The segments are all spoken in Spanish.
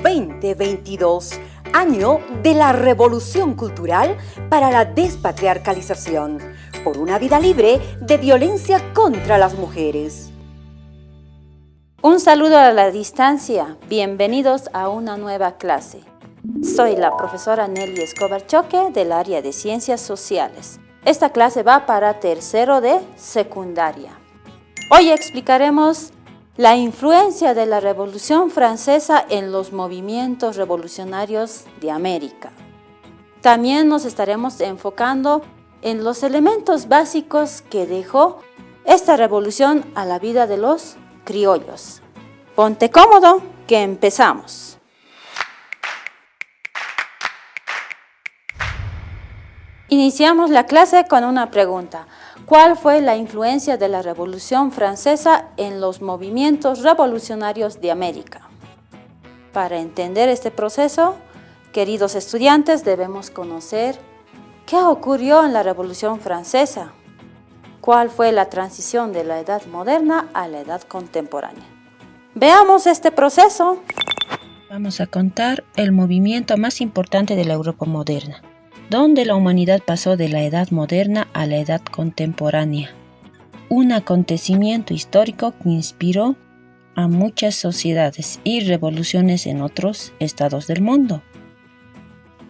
2022, año de la Revolución Cultural para la Despatriarcalización, por una vida libre de violencia contra las mujeres. Un saludo a la distancia, bienvenidos a una nueva clase. Soy la profesora Nelly Escobar Choque del área de Ciencias Sociales. Esta clase va para tercero de secundaria. Hoy explicaremos la influencia de la Revolución Francesa en los movimientos revolucionarios de América. También nos estaremos enfocando en los elementos básicos que dejó esta revolución a la vida de los criollos. Ponte cómodo, que empezamos. Iniciamos la clase con una pregunta. ¿Cuál fue la influencia de la Revolución Francesa en los movimientos revolucionarios de América? Para entender este proceso, queridos estudiantes, debemos conocer qué ocurrió en la Revolución Francesa. ¿Cuál fue la transición de la Edad Moderna a la Edad Contemporánea? Veamos este proceso. Vamos a contar el movimiento más importante de la Europa moderna, donde la humanidad pasó de la Edad Moderna a la Edad Contemporánea. Un acontecimiento histórico que inspiró a muchas sociedades y revoluciones en otros estados del mundo.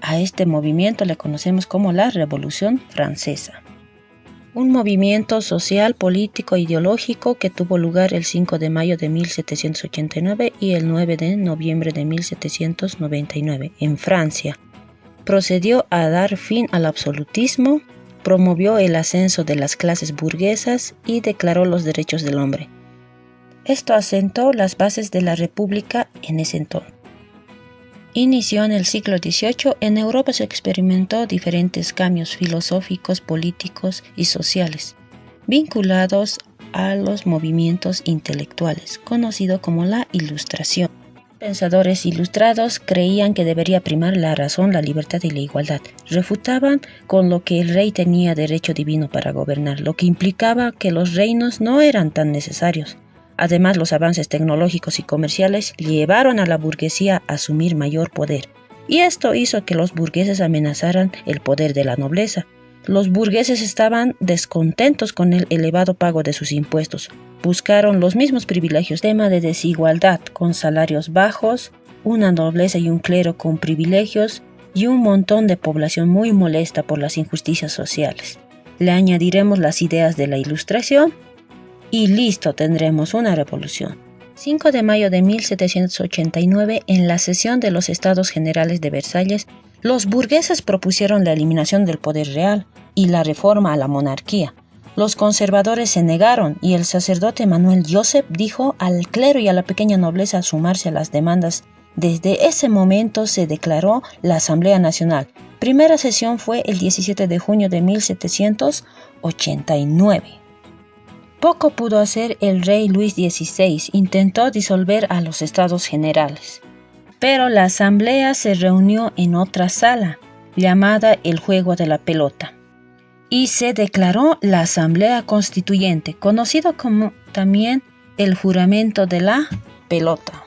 A este movimiento le conocemos como la Revolución Francesa. Un movimiento social, político e ideológico que tuvo lugar el 5 de mayo de 1789 y el 9 de noviembre de 1799 en Francia. Procedió a dar fin al absolutismo, promovió el ascenso de las clases burguesas y declaró los derechos del hombre. Esto asentó las bases de la República en ese entonces. Inició en el siglo XVIII. En Europa se experimentó diferentes cambios filosóficos, políticos y sociales, vinculados a los movimientos intelectuales, conocido como la Ilustración. Pensadores ilustrados creían que debería primar la razón, la libertad y la igualdad. Refutaban con lo que el rey tenía derecho divino para gobernar, lo que implicaba que los reinos no eran tan necesarios. Además, los avances tecnológicos y comerciales llevaron a la burguesía a asumir mayor poder, y esto hizo que los burgueses amenazaran el poder de la nobleza. Los burgueses estaban descontentos con el elevado pago de sus impuestos. Buscaron los mismos privilegios, tema de desigualdad, con salarios bajos, una nobleza y un clero con privilegios y un montón de población muy molesta por las injusticias sociales. Le añadiremos las ideas de la Ilustración y listo, tendremos una revolución. 5 de mayo de 1789, en la sesión de los Estados Generales de Versalles, los burgueses propusieron la eliminación del poder real y la reforma a la monarquía. Los conservadores se negaron y el sacerdote Manuel Joseph dijo al clero y a la pequeña nobleza a sumarse a las demandas. Desde ese momento se declaró la Asamblea Nacional. Primera sesión fue el 17 de junio de 1789. Poco pudo hacer el rey Luis XVI, intentó disolver a los Estados Generales. Pero la asamblea se reunió en otra sala, llamada el Juego de la Pelota, y se declaró la Asamblea Constituyente, conocido como también el Juramento de la Pelota.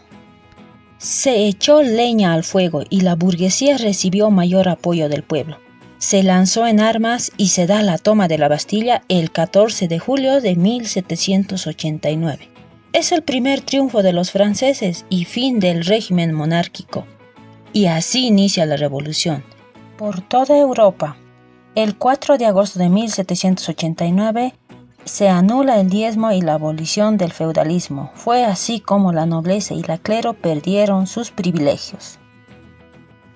Se echó leña al fuego y la burguesía recibió mayor apoyo del pueblo. Se lanzó en armas y se da la toma de la Bastilla el 14 de julio de 1789. Es el primer triunfo de los franceses y fin del régimen monárquico. Y así inicia la revolución. Por toda Europa, el 4 de agosto de 1789 se anula el diezmo y la abolición del feudalismo. Fue así como la nobleza y la clero perdieron sus privilegios.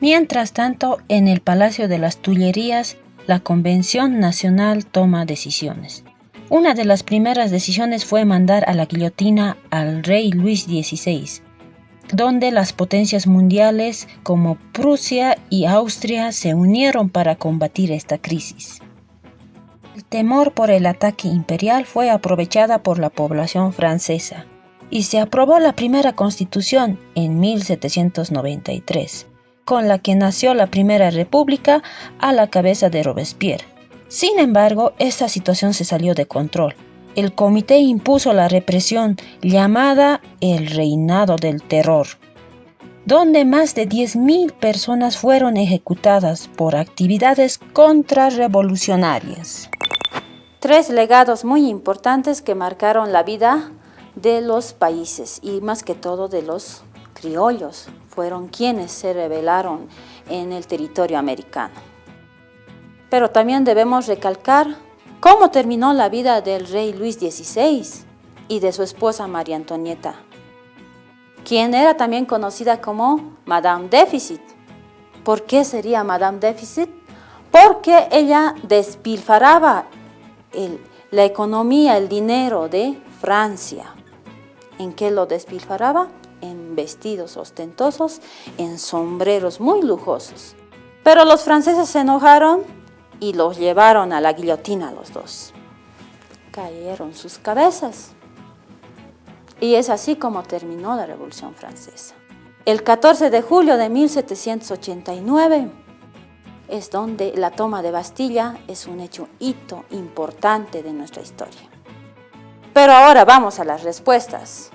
Mientras tanto, en el Palacio de las Tullerías, la Convención Nacional toma decisiones. Una de las primeras decisiones fue mandar a la guillotina al rey Luis XVI, donde las potencias mundiales como Prusia y Austria se unieron para combatir esta crisis. El temor por el ataque imperial fue aprovechada por la población francesa y se aprobó la primera constitución en 1793. Con la que nació la Primera República a la cabeza de Robespierre. Sin embargo, esta situación se salió de control. El comité impuso la represión llamada el Reinado del Terror. donde más de 10.000 personas fueron ejecutadas por actividades contrarrevolucionarias. 3 legados muy importantes que marcaron la vida de los países y más que todo de los criollos. Fueron quienes se rebelaron en el territorio americano. Pero también debemos recalcar cómo terminó la vida del rey Luis XVI y de su esposa María Antonieta, quien era también conocida como Madame Déficit. ¿Por qué sería Madame Déficit? Porque ella despilfarraba la economía, el dinero de Francia. ¿En qué lo despilfarraba? En vestidos ostentosos, en sombreros muy lujosos. Pero los franceses se enojaron y los llevaron a la guillotina los dos. Cayeron sus cabezas. Y es así como terminó la Revolución Francesa. El 14 de julio de 1789 es donde la toma de Bastilla es un hito importante de nuestra historia. Pero ahora vamos a las respuestas.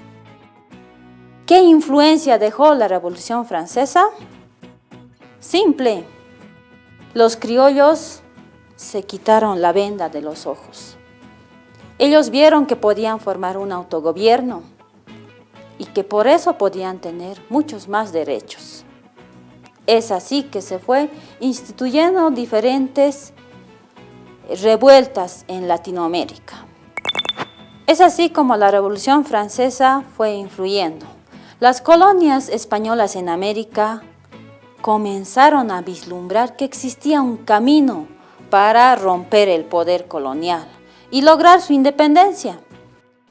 ¿Qué influencia dejó la Revolución Francesa? Simple. Los criollos se quitaron la venda de los ojos. Ellos vieron que podían formar un autogobierno y que por eso podían tener muchos más derechos. Es así que se fue instituyendo diferentes revueltas en Latinoamérica. Es así como la Revolución Francesa fue influyendo. Las colonias españolas en América comenzaron a vislumbrar que existía un camino para romper el poder colonial y lograr su independencia.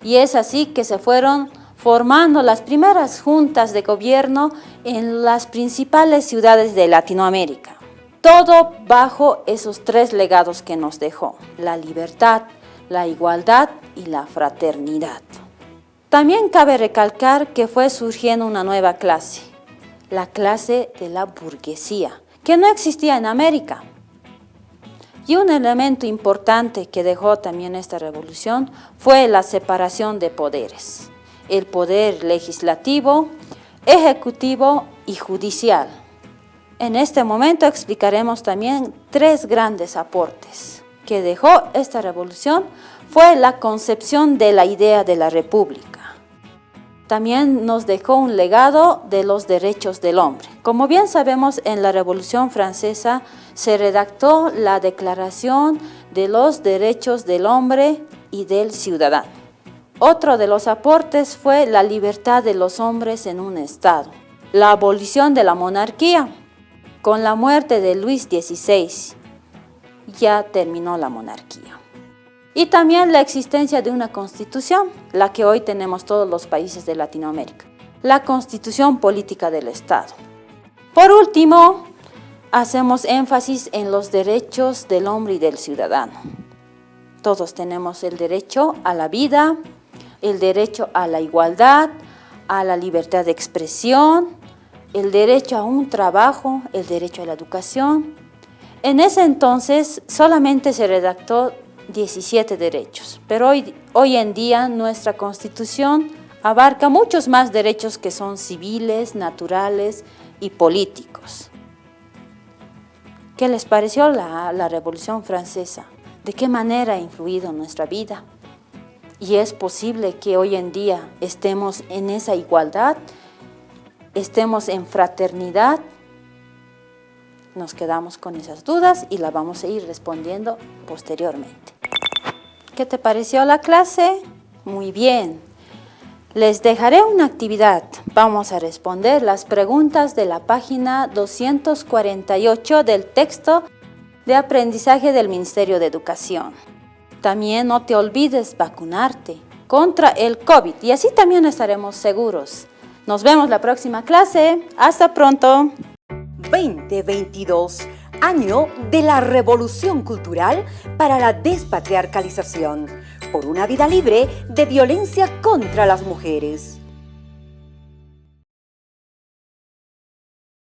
Y es así que se fueron formando las primeras juntas de gobierno en las principales ciudades de Latinoamérica. Todo bajo esos 3 legados que nos dejó: la libertad, la igualdad y la fraternidad. También cabe recalcar que fue surgiendo una nueva clase, la clase de la burguesía, que no existía en América. Y un elemento importante que dejó también esta revolución fue la separación de poderes: el poder legislativo, ejecutivo y judicial. En este momento explicaremos también 3 grandes aportes que dejó esta revolución. Fue la concepción de la idea de la república. También nos dejó un legado de los derechos del hombre. Como bien sabemos, en la Revolución Francesa se redactó la Declaración de los Derechos del Hombre y del Ciudadano. Otro de los aportes fue la libertad de los hombres en un Estado, la abolición de la monarquía. Con la muerte de Luis XVI ya terminó la monarquía. Y también la existencia de una constitución, la que hoy tenemos todos los países de Latinoamérica, la Constitución Política del Estado. Por último, hacemos énfasis en los derechos del hombre y del ciudadano. Todos tenemos el derecho a la vida, el derecho a la igualdad, a la libertad de expresión, el derecho a un trabajo, el derecho a la educación. En ese entonces solamente se redactó 17 derechos, pero hoy en día nuestra Constitución abarca muchos más derechos que son civiles, naturales y políticos. ¿Qué les pareció la Revolución Francesa? ¿De qué manera ha influido en nuestra vida? ¿Y es posible que hoy en día estemos en esa igualdad, estemos en fraternidad? Nos quedamos con esas dudas y las vamos a ir respondiendo posteriormente. ¿Qué te pareció la clase? Muy bien. Les dejaré una actividad. Vamos a responder las preguntas de la página 248 del texto de aprendizaje del Ministerio de Educación. También no te olvides vacunarte contra el COVID y así también estaremos seguros. Nos vemos la próxima clase. Hasta pronto. 2022, año de la Revolución Cultural para la Despatriarcalización, por una vida libre de violencia contra las mujeres.